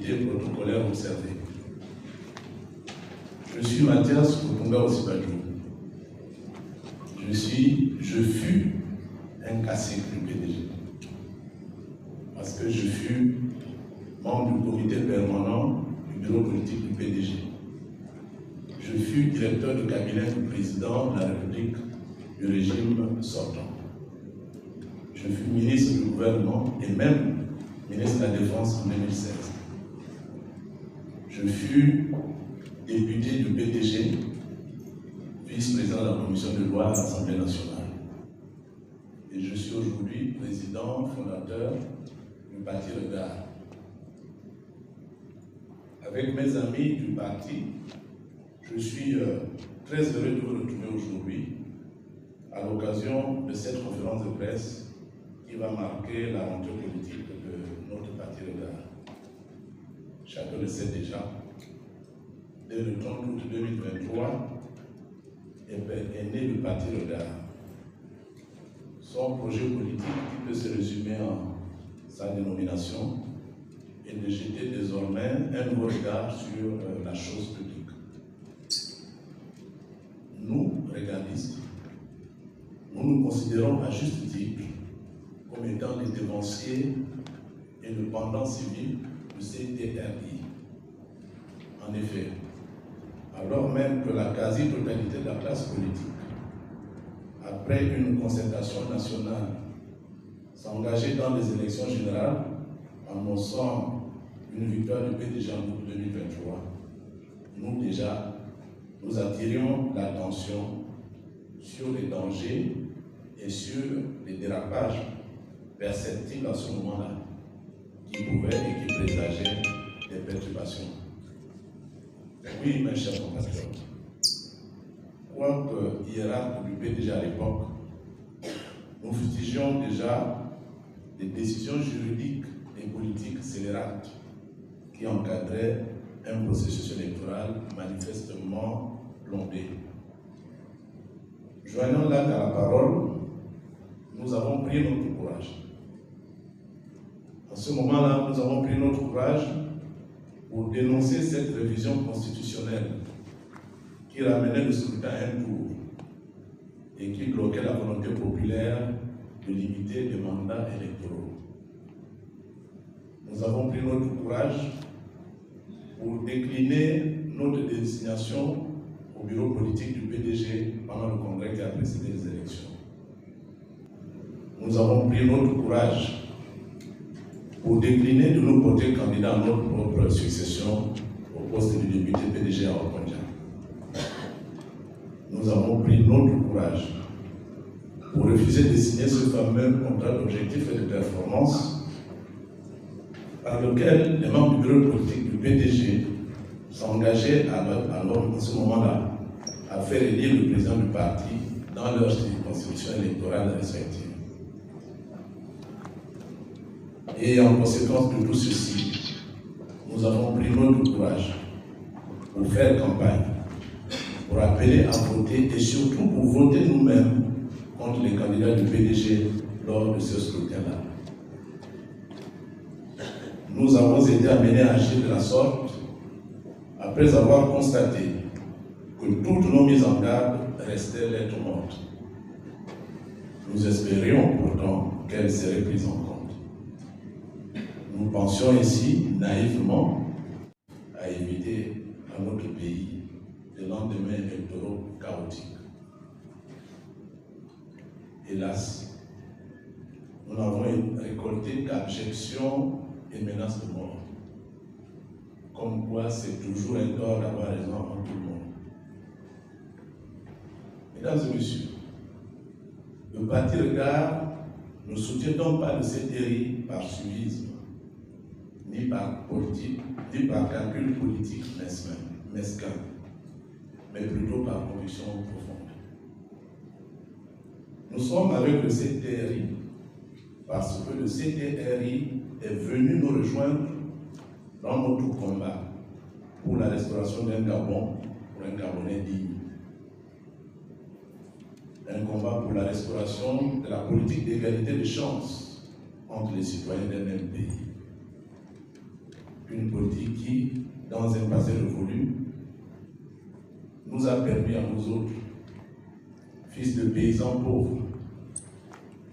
papier protocolaire observé. Je suis Mathias Kutunga Osibadjo. Je fus un cacique du PDG. Parce que je fus membre du comité permanent du bureau politique du PDG. Je fus directeur de cabinet du président de la République du régime sortant. Je fus ministre du gouvernement et même ministre de la Défense en 2016. Je fus député du PDG, vice-président de la commission de loi à l'Assemblée nationale. Et je suis aujourd'hui président fondateur du parti Regard. Avec mes amis du parti, je suis très heureux de vous retrouver aujourd'hui à l'occasion de cette conférence de presse qui va marquer la rentrée politique de notre parti Regard. Chacun le sait déjà, dès le 30 août 2023 est né le parti Regard. Son projet politique qui peut se résumer en sa dénomination et de jeter désormais un nouveau regard sur la chose publique. Nous, regardistes, nous nous considérons à juste titre comme étant les dévanciers et le pendant civil du CTRI. En effet, alors même que la quasi-totalité de la classe politique, après une concertation nationale, s'engageait dans les élections générales, annonçant une victoire du PDG en août 2023, nous déjà, nous attirions l'attention sur les dangers et sur les dérapages perceptibles à ce moment-là, qui pouvaient et qui présageaient des perturbations. Oui, mes chers compatriotes, quoique hiérarque du PDG à l'époque, nous fustigions déjà des décisions juridiques et politiques scélérates qui encadraient un processus électoral manifestement plombé. Joignant là à la parole, nous avons pris notre courage. En ce moment-là, nous avons pris notre courage pour dénoncer cette révision constitutionnelle qui ramenait le scrutin à un tour et qui bloquait la volonté populaire de limiter les mandats électoraux. Nous avons pris notre courage pour décliner notre désignation au bureau politique du PDG pendant le congrès qui a précédé les élections. Nous avons pris notre courage pour décliner de nous porter candidat à notre propre succession au poste de député PDG à Okonja. Nous avons pris notre courage pour refuser de signer ce fameux contrat d'objectifs et de performance par lequel les membres du bureau politique du PDG s'engageaient en ce moment-là à faire élire le président du parti dans leur circonscription électorale respective. Et en conséquence de tout ceci, nous avons pris notre courage pour faire campagne, pour appeler à voter et surtout pour voter nous-mêmes contre les candidats du PDG lors de ce scrutin-là. Nous avons été amenés à agir de la sorte après avoir constaté que toutes nos mises en garde restaient lettres mortes. Nous espérions pourtant qu'elles seraient prises en compte. Nous pensions ici naïvement à éviter à notre pays des lendemains électoraux chaotiques. Hélas, nous n'avons récolté qu'abjection et menaces de mort. Comme quoi c'est toujours un tort d'avoir raison en tout le monde. Mesdames et messieurs, le parti Regard ne soutient donc pas le CTRI par suivisme, ni par politique, ni par calcul politique mesquin, mais plutôt par conviction profonde. Nous sommes avec le CTRI parce que le CTRI est venu nous rejoindre dans notre combat pour la restauration d'un Gabon, pour un Gabonais digne. Un combat pour la restauration de la politique d'égalité de chance entre les citoyens d'un même pays. Une politique qui, dans un passé révolu, nous a permis à nous autres, fils de paysans pauvres,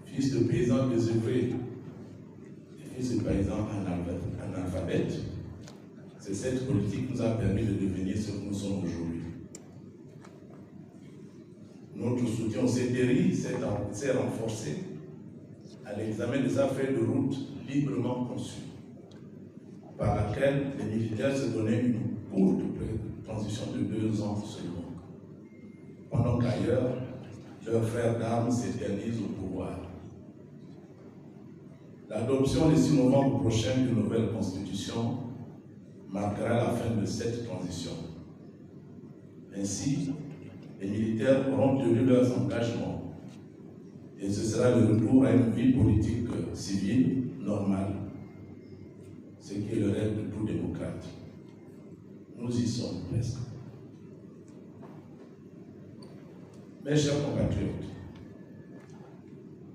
fils de paysans désœuvrés, et fils de paysans analphabètes, c'est cette politique qui nous a permis de devenir ce que nous sommes aujourd'hui. Notre soutien au CDRI s'est renforcé à l'examen des affaires de route librement conçues, par laquelle les militaires se donnaient une courte transition de 2 ans seulement, pendant qu'ailleurs, leurs frères d'armes s'éternisent au pouvoir. L'adoption le 6 novembre prochain d'une nouvelle constitution marquera la fin de cette transition. Ainsi, les militaires auront tenu leurs engagements et ce sera le retour à une vie politique civile normale, ce qui est le rêve de tout démocrate. Nous y sommes presque. Mes chers compatriotes,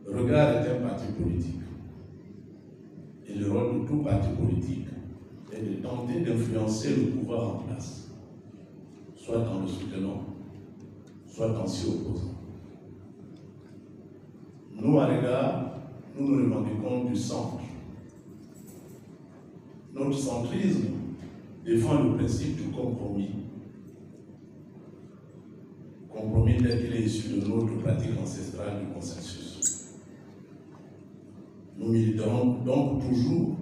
Regard est un parti politique. Et le rôle de tout parti politique est de tenter d'influencer le pouvoir en place, soit en le soutenant, soit en s'y opposant. Nous, à Regard, nous nous revendiquons du centre. Notre centrisme défend le principe du compromis. Compromis tel qu'il est issu de notre pratique ancestrale du consensus. Nous militerons donc toujours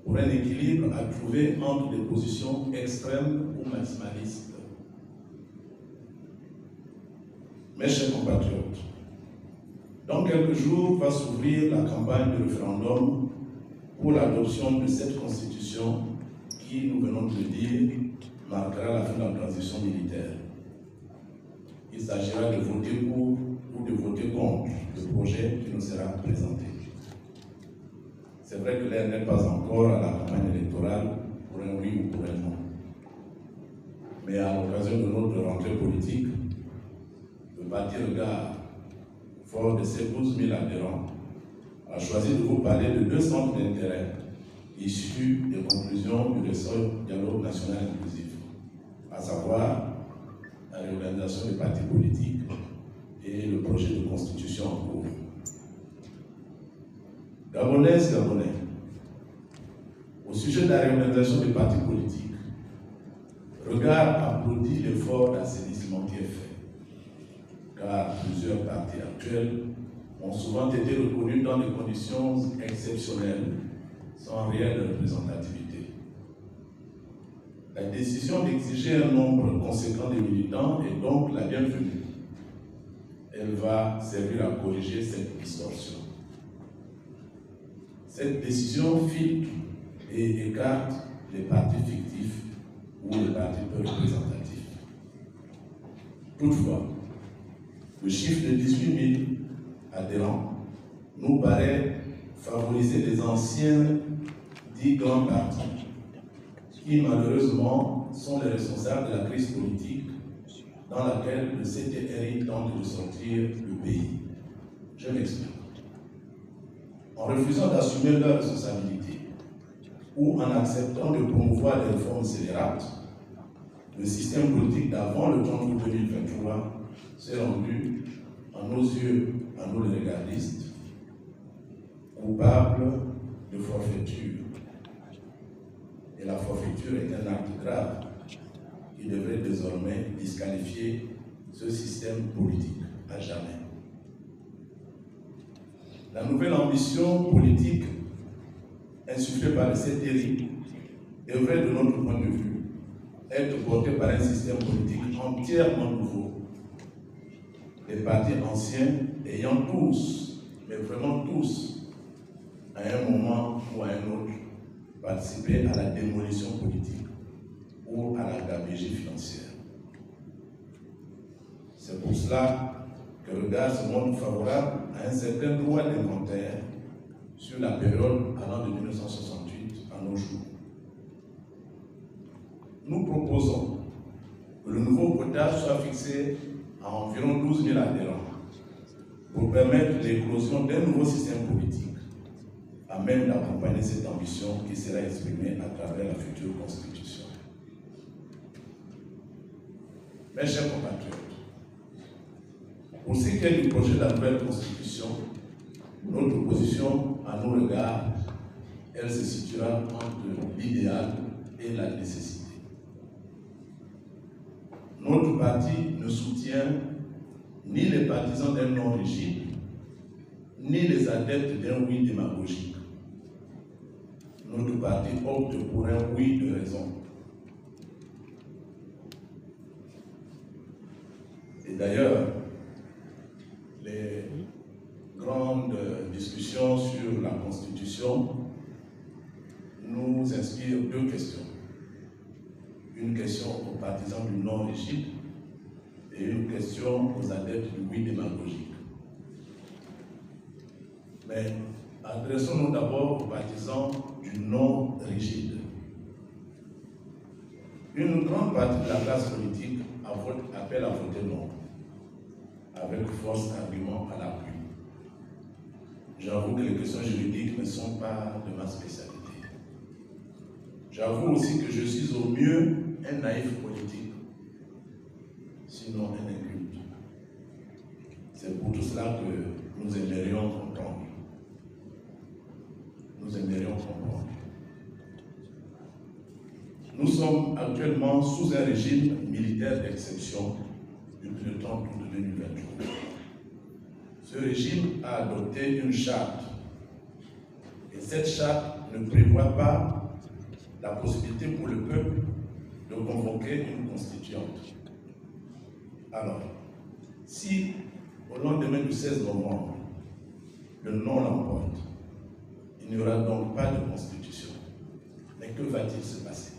pour un équilibre à trouver entre des positions extrêmes ou maximalistes. Mes chers compatriotes, dans quelques jours va s'ouvrir la campagne de référendum pour l'adoption de cette constitution qui, nous venons de le dire, marquera la fin de la transition militaire. Il s'agira de voter pour ou de voter contre le projet qui nous sera présenté. C'est vrai que l'heure n'est pas encore à la campagne électorale pour un oui ou pour un non. Mais à l'occasion de notre rentrée politique, le parti Regard, fort de ses 12 000 adhérents, a choisi de vous parler de 2 centres d'intérêt issus des conclusions du récent dialogue national inclusif, à savoir la réorganisation des partis politiques et le projet de constitution en cours. Gabonaises, Gabonais, au sujet de la réorganisation des partis politiques, Regard applaudit l'effort d'assainissement qui est fait, car plusieurs partis actuels ont souvent été reconnus dans des conditions exceptionnelles, sans réelle représentativité. La décision d'exiger un nombre conséquent de militants est donc la bienvenue. Elle va servir à corriger cette distorsion. Cette décision filtre et écarte les partis fictifs ou les partis peu représentatifs. Toutefois, le chiffre de 18 000 adhérents nous paraît favoriser les anciens dits grands partis qui malheureusement sont les responsables de la crise politique dans laquelle le CDRI tente de sortir le pays. Je m'explique. En refusant d'assumer leurs responsabilités ou en acceptant de promouvoir des réformes scélérates, le système politique d'avant le 30 août 2023 s'est rendu, à nos yeux, à nous les regardistes, coupable de forfaiture. Et la forfaiture est un acte grave qui devrait désormais disqualifier ce système politique à jamais. La nouvelle ambition politique insufflée par le CDRI devrait, de notre point de vue, être portée par un système politique entièrement nouveau. Les partis anciens ayant tous, mais vraiment tous, à un moment ou à un autre, participé à la démolition politique ou à la gabegie financière. C'est pour cela que Regard se montre favorable à un certain droit d'inventaire sur la période allant de 1968 à nos jours. Nous proposons que le nouveau quota soit fixé à environ 12 000 adhérents pour permettre l'éclosion d'un nouveau système politique à même d'accompagner cette ambition qui sera exprimée à travers la future Constitution. Mes chers compatriotes, pour ce qui est du projet de la nouvelle Constitution, notre position, à nos regards, elle se situera entre l'idéal et la nécessité. Notre parti ne soutient ni les partisans d'un non rigide, ni les adeptes d'un oui démagogique. Notre parti opte pour un oui de raison. Et d'ailleurs, les grandes discussions sur la Constitution nous inspirent deux questions. Une question aux partisans du non rigide et une question aux adeptes du oui démagogique. Mais adressons-nous d'abord aux partisans du non rigide. Une grande partie de la classe politique appelle à voter non, avec force d'argument à l'appui. J'avoue que les questions juridiques ne sont pas de ma spécialité. J'avoue aussi que je suis au mieux un naïf politique, sinon un inculte. C'est pour tout cela que nous aimerions comprendre. Nous aimerions comprendre. Nous sommes actuellement sous un régime militaire d'exception depuis le 30 août 2023. Ce régime a adopté une charte. Et cette charte ne prévoit pas la possibilité pour le peuple de convoquer une constituante. Alors, si au lendemain du 16 novembre, le non l'emporte, il n'y aura donc pas de constitution. Mais que va-t-il se passer?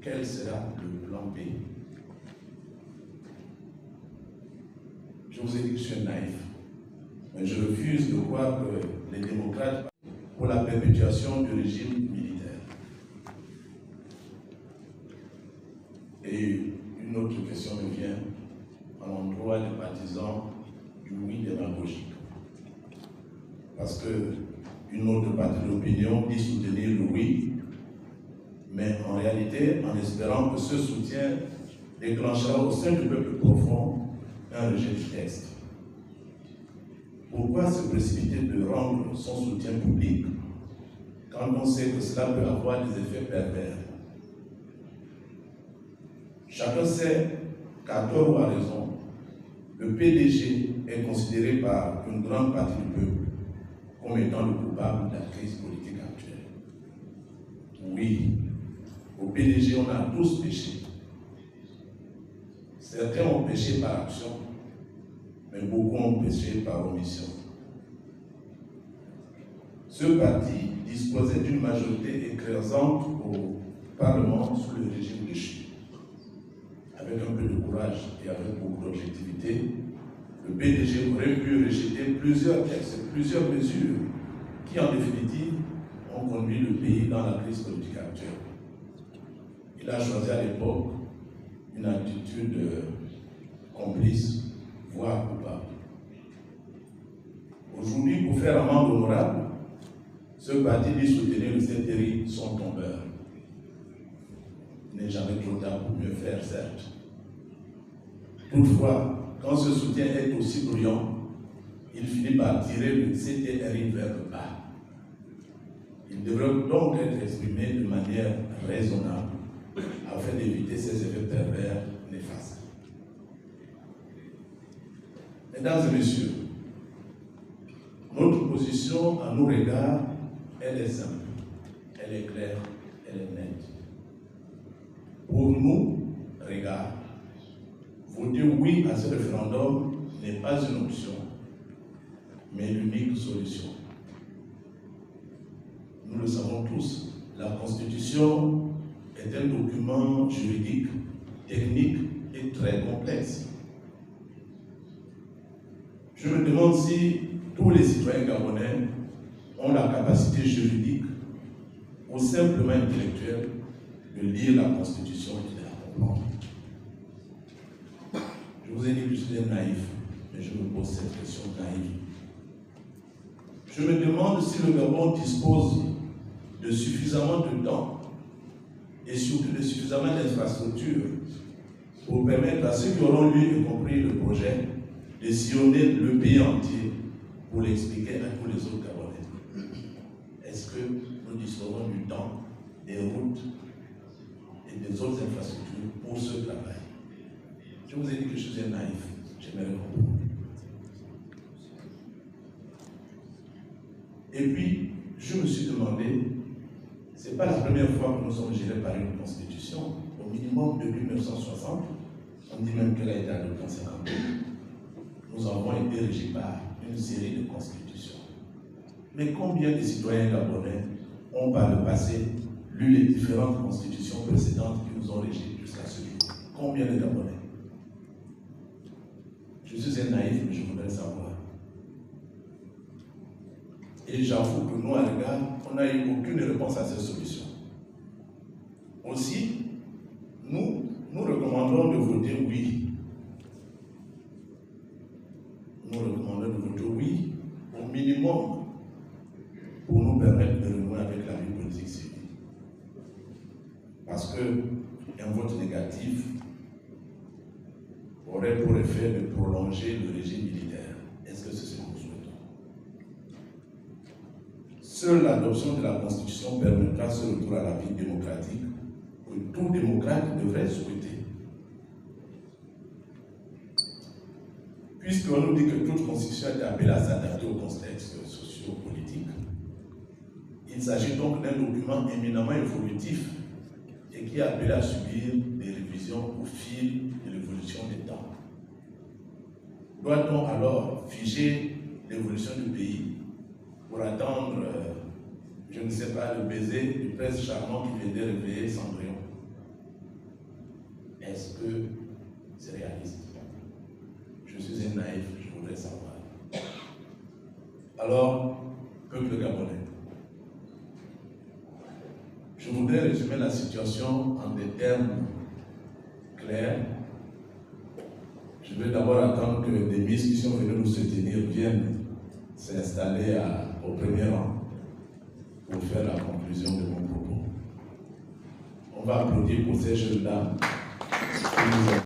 Quel sera le plan B? Je vous ai dit que je suis naïf, mais je refuse de croire que les démocrates pour la perpétuation du régime militaire. Et une autre question me vient à l'endroit des partisans du oui démagogique. Parce qu'une autre partie de l'opinion dit soutenir le oui, mais en réalité, en espérant que ce soutien déclenchera au sein du peuple profond un rejet du texte. Pourquoi se précipiter de rendre son soutien public quand on sait que cela peut avoir des effets pervers? Chacun sait qu'à tort ou à raison, le PDG est considéré par une grande partie du peuple comme étant le coupable de la crise politique actuelle. Oui, au PDG, on a tous péché. Certains ont péché par action, mais beaucoup ont péché par omission. Ce parti disposait d'une majorité écrasante au Parlement sous le régime déchu. Avec un peu de courage et avec beaucoup d'objectivité, le PDG aurait pu rejeter plusieurs textes, plusieurs mesures qui, en définitive, ont conduit le pays dans la crise politique actuelle. Il a choisi à l'époque une attitude complice, voire coupable. Aujourd'hui, pour faire amende honorable, ce parti dit soutenir le CTRI, son tombeur. Il n'est jamais trop tard pour mieux faire, certes. Toutefois, quand ce soutien est aussi brillant, il finit par tirer le CTRI vers le bas. Il devrait donc être exprimé de manière raisonnable afin d'éviter ces effets pervers néfastes. Mesdames et messieurs, notre position à nos regards, elle est simple, elle est claire, elle est nette. Pour nous, regarde, voter oui à ce référendum n'est pas une option, mais l'unique solution. Nous le savons tous, la Constitution est un document juridique, technique et très complexe. Je me demande si tous les citoyens gabonais ont la capacité juridique ou simplement intellectuelle de lire la Constitution et de la comprendre. Je vous ai dit que je suis naïf, mais je me pose cette question naïve. Je me demande si le Gabon dispose de suffisamment de temps et surtout de suffisamment d'infrastructures pour permettre à ceux qui auront lu et compris le projet de sillonner le pays entier pour l'expliquer à tous les autres Gabonais. Est-ce que nous disposons du temps, des routes et des autres infrastructures pour ce travail? Je vous ai dit que je suis un naïf, j'aimerais comprendre. Et puis, je me suis demandé, ce n'est pas la première fois que nous sommes gérés par une constitution, au minimum depuis 1960, on dit même qu'elle a été adoptée en 52. Nous avons été régis par une série de constitutions. Mais combien de citoyens gabonais ont par le passé lu les différentes constitutions précédentes qui nous ont régis jusqu'à ce jour? Combien de Gabonais? Je suis un naïf, mais je voudrais savoir. Et j'avoue que nous, à l'égard, on n'a eu aucune réponse à cette solution. Aussi, nous recommandons de voter oui. Nous recommandons de voter oui, au minimum, pour nous permettre de renouer avec la vie politique civile. Parce qu'un vote négatif aurait pour effet de prolonger le régime militaire. Est-ce que c'est ce que nous souhaitons? Seule l'adoption de la Constitution permettra ce retour à la vie démocratique que tout démocrate devrait souhaiter. Puisqu'on nous dit que toute Constitution est appelée à s'adapter au contexte socio-politique, il s'agit donc d'un document éminemment évolutif et qui est appelé à subir des révisions au fil de l'évolution des temps. Doit-on alors figer l'évolution du pays pour attendre, je ne sais pas, le baiser du prince charmant qui vient de réveiller Cendrillon? Est-ce que c'est réaliste? Je suis un naïf, je voudrais savoir. Alors, peuple gabonais, je voudrais résumer la situation en des termes clairs. Je vais d'abord attendre que des ministres qui sont venus nous soutenir viennent s'installer au premier rang pour faire la conclusion de mon propos. On va applaudir pour ces jeunes dames qui nous ont